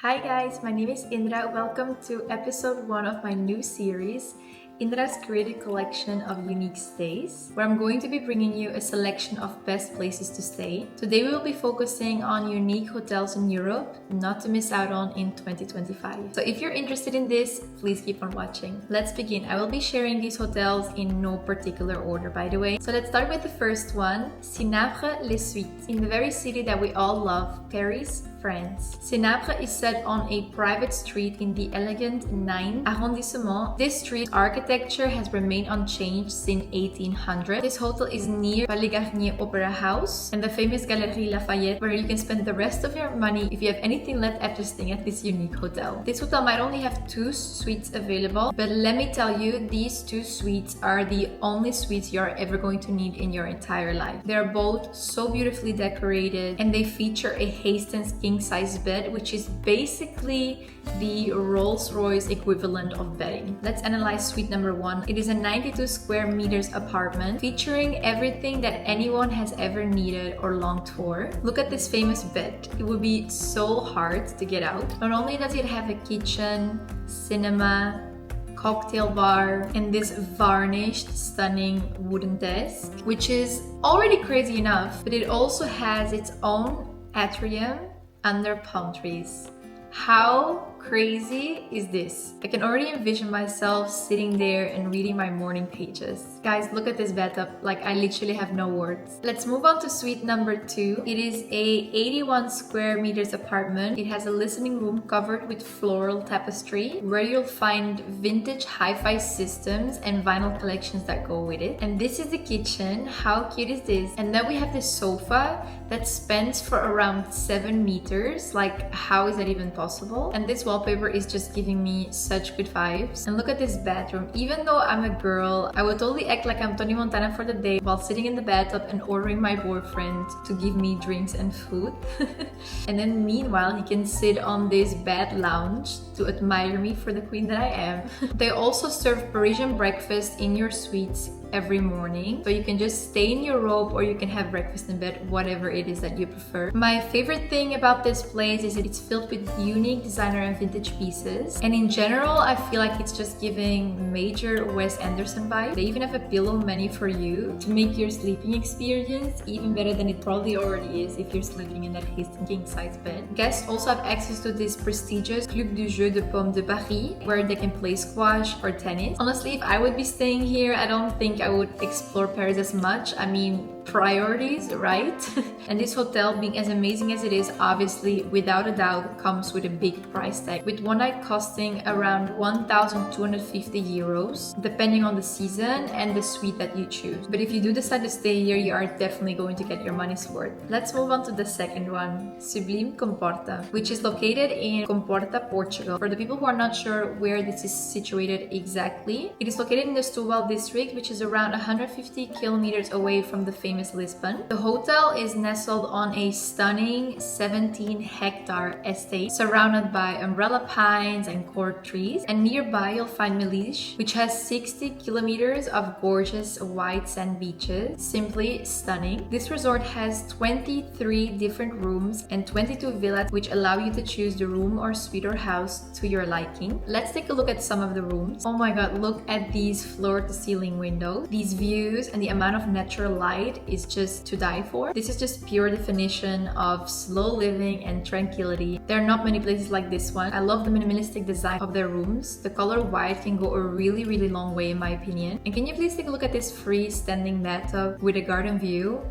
Hi guys, my name is Indra. Welcome to episode 1 of my new series, Indra's curated collection of unique stays, where I'm going to be bringing you a selection of best places to stay. Today we will be focusing on unique hotels in Europe, not to miss out on in 2025. So if you're interested in this, please keep on watching. Let's begin. I will be sharing these hotels in no particular order, by the way. So let's start with the first one, Cinabre Les Suites, in the very city that we all love, Paris, France. Cinabre is set on a private street in the elegant 9th arrondissement. This street architecture has remained unchanged since 1800. This hotel is near Bagliera Opera House and the famous Galerie Lafayette, where you can spend the rest of your money if you have anything left after staying at this unique hotel. This hotel might only have 2 suites available, but let me tell you, these 2 suites are the only suites you're ever going to need in your entire life. They're both so beautifully decorated and they feature a Hastings king-size bed, which is basically the Rolls-Royce equivalent of bedding. Let's analyze suite number 1. It is a 92 square meters apartment featuring everything that anyone has ever needed or longed for. Look at this famous bed. It would be so hard to get out. Not only does it have a kitchen, cinema, cocktail bar, and this varnished, stunning wooden desk, which is already crazy enough, but it also has its own atrium under palm trees. How crazy is this? I can already envision myself sitting there and reading my morning pages. Guys, look at this bathtub. Like, I literally have no words. Let's move on to suite number 2. It is a 81 square meters apartment. It has a listening room covered with floral tapestry, where you'll find vintage hi-fi systems and vinyl collections that go with it. And this is the kitchen. How cute is this? And then we have this sofa that spans for around 7 meters. Like, how is that even possible? And this wallpaper is just giving me such good vibes. And look at this bathroom. Even though I'm a girl, I would totally act like I'm Tony Montana for the day while sitting in the bathtub and ordering my boyfriend to give me drinks and food. And then meanwhile, he can sit on this bed lounge to admire me for the queen that I am. They also serve Parisian breakfast in your suites every morning, so you can just stay in your robe or you can have breakfast in bed, whatever it is that you prefer. My favorite thing about this place is that it's filled with unique designer and vintage pieces, and in general I feel like it's just giving major Wes Anderson vibe. They even have a pillow menu for you to make your sleeping experience even better than it probably already is if you're sleeping in that Hastings king-size bed. Guests also have access to this prestigious Club du Jeu de Paume de Paris, where they can play squash or tennis. Honestly, if I would be staying here, I don't think I would explore Paris as much. I mean, priorities, right? And this hotel, being as amazing as it is, obviously without a doubt comes with a big price tag, with one night costing around 1,250 euros, depending on the season and the suite that you choose. But if you do decide to stay here, you are definitely going to get your money's worth. Let's move on to the second one, Sublime Comporta, which is located in Comporta, Portugal. For the people who are not sure where this is situated exactly, it is located in the Setúbal district, which is around 150 kilometers away from the famous Lisbon. The hotel is nestled on a stunning 17-hectare estate surrounded by umbrella pines and cork trees, and nearby you'll find Melige, which has 60 kilometers of gorgeous white sand beaches. Simply stunning. This resort has 23 different rooms and 22 villas, which allow you to choose the room or suite or house to your liking. Let's take a look at some of the rooms. Oh my god, look at these floor-to-ceiling windows. These views and the amount of natural light is just to die for. This is just pure definition of slow living and tranquility. There are not many places like this one. I love the minimalistic design of their rooms. The color white can go a really long way in my opinion. And can you please take a look at this freestanding bathtub with a garden view?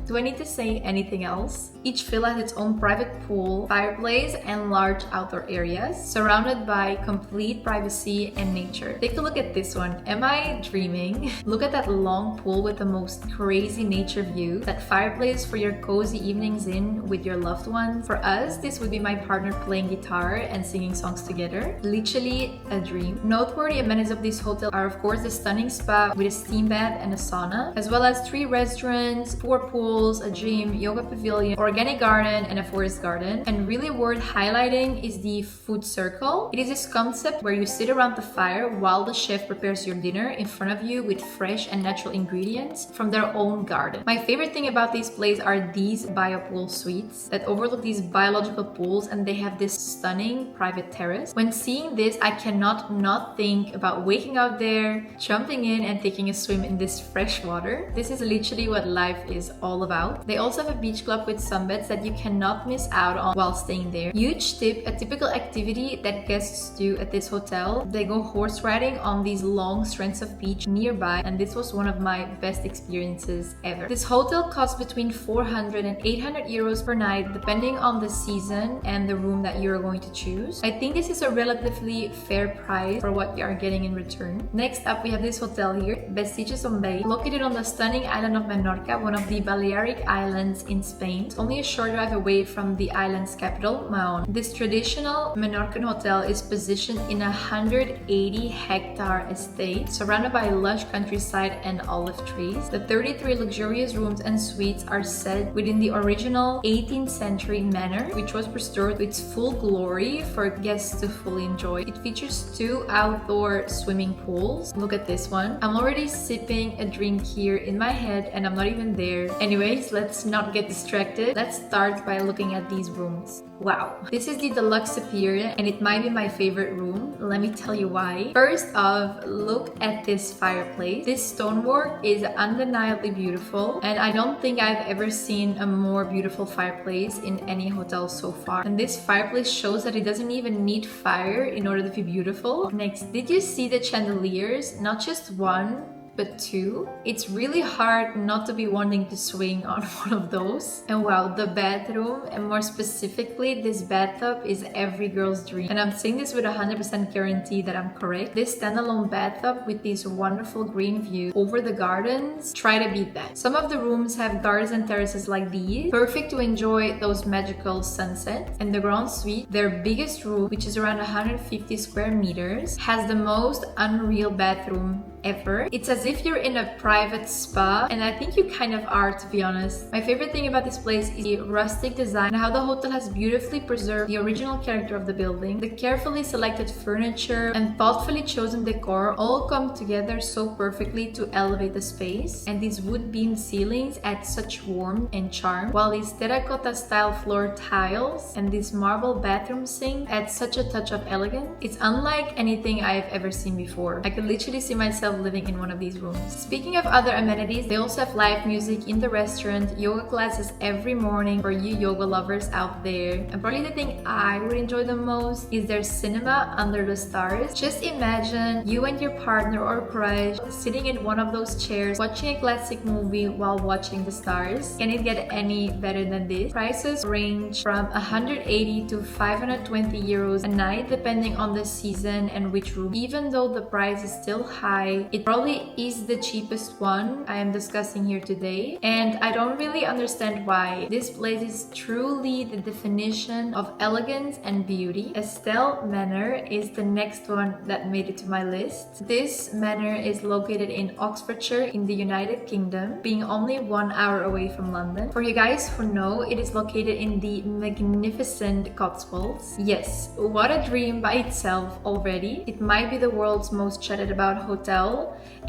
Do I need to say anything else? Each villa has its own private pool, fireplace, and large outdoor areas, surrounded by complete privacy and nature. Take a look at this one. Am I dreaming? Look at that long pool with the most crazy nature view, that fireplace for your cozy evenings in with your loved ones. For us, this would be my partner playing guitar and singing songs together. Literally a dream. Noteworthy amenities of this hotel are of course the stunning spa with a steam bath and a sauna, as well as 3 restaurants, 4 pools, pools, a gym, yoga pavilion, organic garden, and a forest garden. And really worth highlighting is the food circle. It is this concept where you sit around the fire while the chef prepares your dinner in front of you with fresh and natural ingredients from their own garden. My favorite thing about this place are these biopool suites that overlook these biological pools, and they have this stunning private terrace. When seeing this, I cannot not think about waking out there, jumping in and taking a swim in this fresh water. This is literally what life is all about. They also have a beach club with sunbeds that you cannot miss out on while staying there. Huge tip, a typical activity that guests do at this hotel, they go horse riding on these long strands of beach nearby, and this was one of my best experiences ever. This hotel costs between 400 and 800 euros per night depending on the season and the room that you're going to choose. I think this is a relatively fair price for what you are getting in return. Next up, we have this hotel here, Vestige Son Vell, located on the stunning island of Menorca, one of the Balearic Islands in Spain. It's only a short drive away from the island's capital, Mahon. This traditional Menorcan hotel is positioned in a 180-hectare estate surrounded by lush countryside and olive trees. The 33 luxurious rooms and suites are set within the original 18th century manor, which was restored to its full glory for guests to fully enjoy. It features 2 outdoor swimming pools. Look at this one. I'm already sipping a drink here in my head and I'm not even there. Anyways, let's not get distracted. Let's start by looking at these rooms. Wow, this is the deluxe superior and it might be my favorite room. Let me tell you why. First off, look at this fireplace. This stonework is undeniably beautiful, and I don't think I've ever seen a more beautiful fireplace in any hotel so far. And this fireplace shows that it doesn't even need fire in order to be beautiful. Next, did you see the chandeliers? Not just one, but 2. It's really hard not to be wanting to swing on one of those. And wow, the bathroom, and more specifically this bathtub, is every girl's dream. And I'm saying this with 100% guarantee that I'm correct. This standalone bathtub with these wonderful green views over the gardens, try to beat that. Some of the rooms have gardens and terraces like these, perfect to enjoy those magical sunsets. And the Grand Suite, their biggest room, which is around 150 square meters, has the most unreal bathroom ever. It's as if you're in a private spa, and I think you kind of are, to be honest. My favorite thing about this place is the rustic design and how the hotel has beautifully preserved the original character of the building. The carefully selected furniture and thoughtfully chosen decor all come together so perfectly to elevate the space, and these wood beam ceilings add such warmth and charm, while these terracotta style floor tiles and this marble bathroom sink add such a touch of elegance. It's unlike anything I've ever seen before. I could literally see myself living in one of these rooms. Speaking of other amenities, they also have live music in the restaurant, yoga classes every morning for you yoga lovers out there. And probably the thing I would enjoy the most is their cinema under the stars. Just imagine you and your partner or crush sitting in one of those chairs watching a classic movie while watching the stars. Can it get any better than this? Prices range from 180 to 520 euros a night depending on the season and which room. Even though the price is still high, it probably is the cheapest one I am discussing here today, and I don't really understand why. This place is truly the definition of elegance and beauty. Estelle Manor is the next one that made it to my list. This manor is located in Oxfordshire in the United Kingdom, being only 1 hour away from London. For you guys who know, it is located in the magnificent Cotswolds. Yes, what a dream by itself already. It might be the world's most chatted about hotel,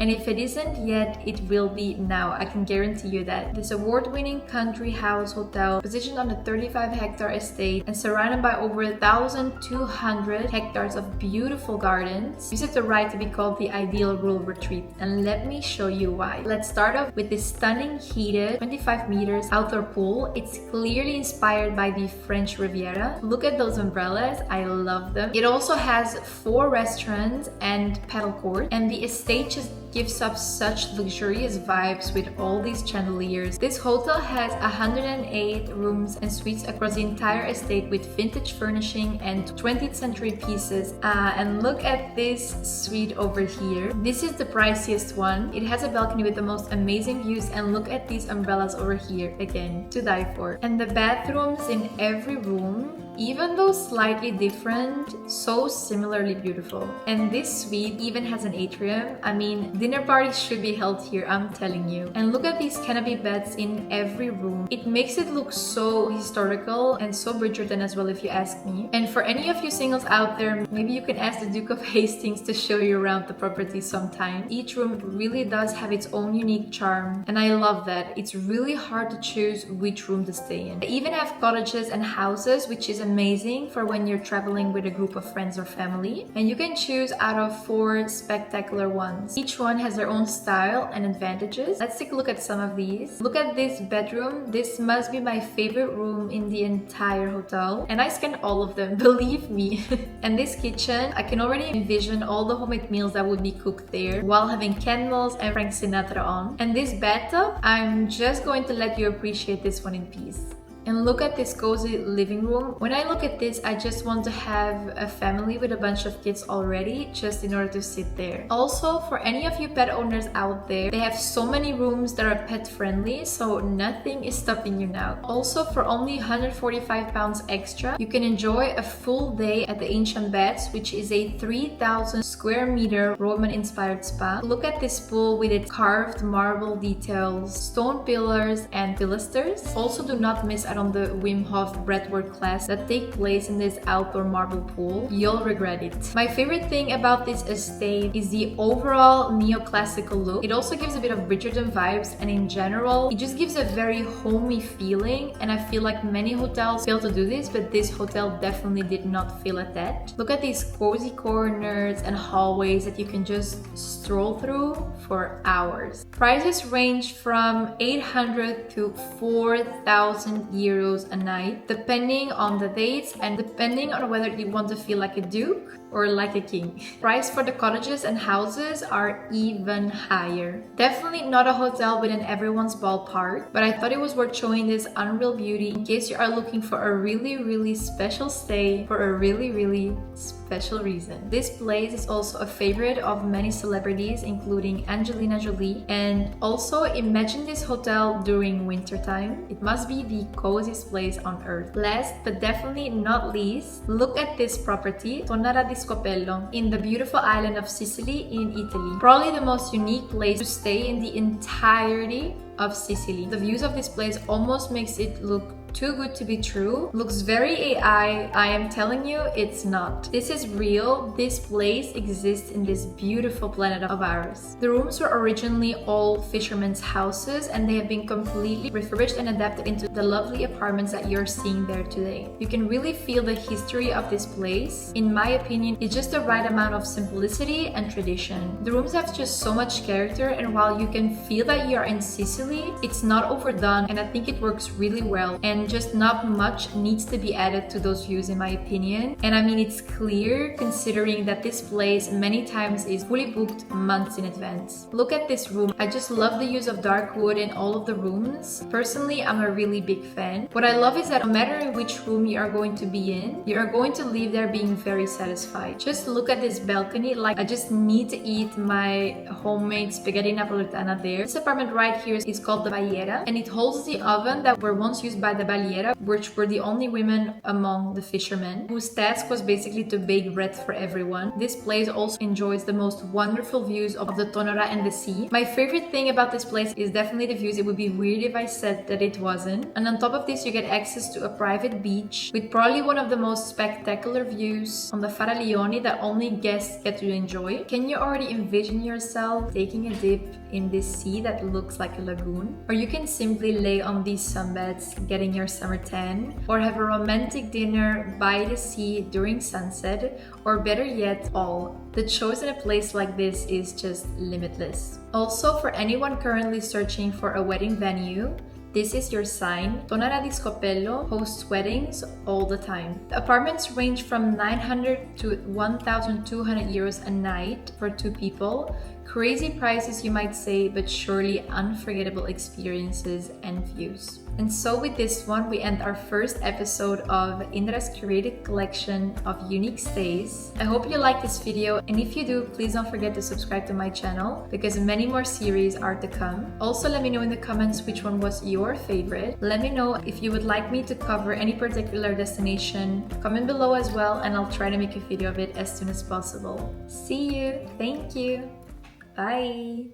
and if it isn't yet, it will be now. I can guarantee you that. This award-winning country house hotel, positioned on a 35-hectare estate and surrounded by over 1,200 hectares of beautiful gardens, gives it the right to be called the ideal rural retreat. And let me show you why. Let's start off with this stunning heated 25 meters outdoor pool. It's clearly inspired by the French Riviera. Look at those umbrellas, I love them. It also has 4 restaurants and paddle court, and the estate just gives up such luxurious vibes with all these chandeliers. This hotel has 108 rooms and suites across the entire estate with vintage furnishing and 20th century pieces. And look at this suite over here. This is the priciest one. It has a balcony with the most amazing views, and look at these umbrellas over here, again, to die for. And the bathrooms in every room, even though slightly different, so similarly beautiful. And this suite even has an atrium. I mean, Dinner parties should be held here, I'm telling you. And look at these canopy beds in every room. It makes it look so historical and so Bridgerton as well, if you ask me. And for any of you singles out there, maybe you can ask the Duke of Hastings to show you around the property sometime. Each room really does have its own unique charm, and I love that. It's really hard to choose which room to stay in. They even have cottages and houses, which is amazing for when you're traveling with a group of friends or family. And you can choose out of 4 spectacular ones. Each one has their own style and advantages. Let's take a look at some of these. Look at this bedroom. This must be my favorite room in the entire hotel, and I scanned all of them, believe me. And this kitchen, I can already envision all the homemade meals that would be cooked there while having candles and Frank Sinatra on. And this bathtub, I'm just going to let you appreciate this one in peace. And look at this cozy living room. When I look at this, I just want to have a family with a bunch of kids already, just in order to sit there. Also, for any of you pet owners out there, they have so many rooms that are pet friendly, so nothing is stopping you now. Also, for only £145 extra, you can enjoy a full day at the Ancient Baths, which is a 3,000 square meter Roman inspired spa. Look at this pool with its carved marble details, stone pillars and pilasters. Also, do not miss out on the Wim Hof breathwork class that take place in this outdoor marble pool. You'll regret it. My favorite thing about this estate is the overall neoclassical look. It also gives a bit of Bridgerton vibes, and in general, it just gives a very homey feeling, and I feel like many hotels fail to do this, but this hotel definitely did not fail at that. Look at these cozy corners and hallways that you can just stroll through for hours. Prices range from 800 to 4,000 euros a night, depending on the dates and depending on whether you want to feel like a duke or like a king. Price for the cottages and houses are even higher. Definitely not a hotel within everyone's ballpark, but I thought it was worth showing this unreal beauty in case you are looking for a really special stay for a really special reason. This place is also a favorite of many celebrities, including Angelina Jolie. And also, imagine this hotel during winter time. It must be the coziest place on earth. Last but definitely not least, look at this property, Tonnara di Scopello, in the beautiful island of Sicily in Italy. Probably the most unique place to stay in the entirety of Sicily. The views of this place almost makes it look too good to be true. Looks very AI. I am telling you, it's not. This is real. This place exists in this beautiful planet of ours. The rooms were originally all fishermen's houses, and they have been completely refurbished and adapted into the lovely apartments that you're seeing there today. You can really feel the history of this place. In my opinion, it's just the right amount of simplicity and tradition. The rooms have just so much character, and while you can feel that you are in Sicily, it's not overdone, and I think it works really well. And just not much needs to be added to those views, in my opinion. And I mean, it's clear considering that this place many times is fully booked months in advance. Look at this room. I just love the use of dark wood in all of the rooms. Personally, I'm a really big fan. What I love is that no matter in which room you are going to be in, you are going to leave there being very satisfied. Just look at this balcony. Like, I just need to eat my homemade spaghetti napoletana there. This apartment right here is called the Bagliera, and it holds the oven that were once used by the Bagliera, which were the only women among the fishermen, whose task was basically to bake bread for everyone. This place also enjoys the most wonderful views of the Tonnara and the sea. My favorite thing about this place is definitely the views. It would be weird if I said that it wasn't. And on top of this, you get access to a private beach with probably one of the most spectacular views on the Faraglioni that only guests get to enjoy. Can you already envision yourself taking a dip in this sea that looks like a lagoon? Or you can simply lay on these sunbeds, getting your summer tan, or have a romantic dinner by the sea during sunset, or better yet, all. The choice in a place like this is just limitless. Also, for anyone currently searching for a wedding venue, this is your sign. Tonnara di Scopello hosts weddings all the time. The apartments range from 900 to 1,200 euros a night for 2 people. Crazy prices, you might say, but surely unforgettable experiences and views. And so with this one, we end our first episode of Indra's curated collection of unique stays. I hope you like this video, and if you do, please don't forget to subscribe to my channel because many more series are to come. Also, let me know in the comments which one was your favorite. Let me know if you would like me to cover any particular destination. Comment below as well, and I'll try to make a video of it as soon as possible. See you! Thank you! Bye!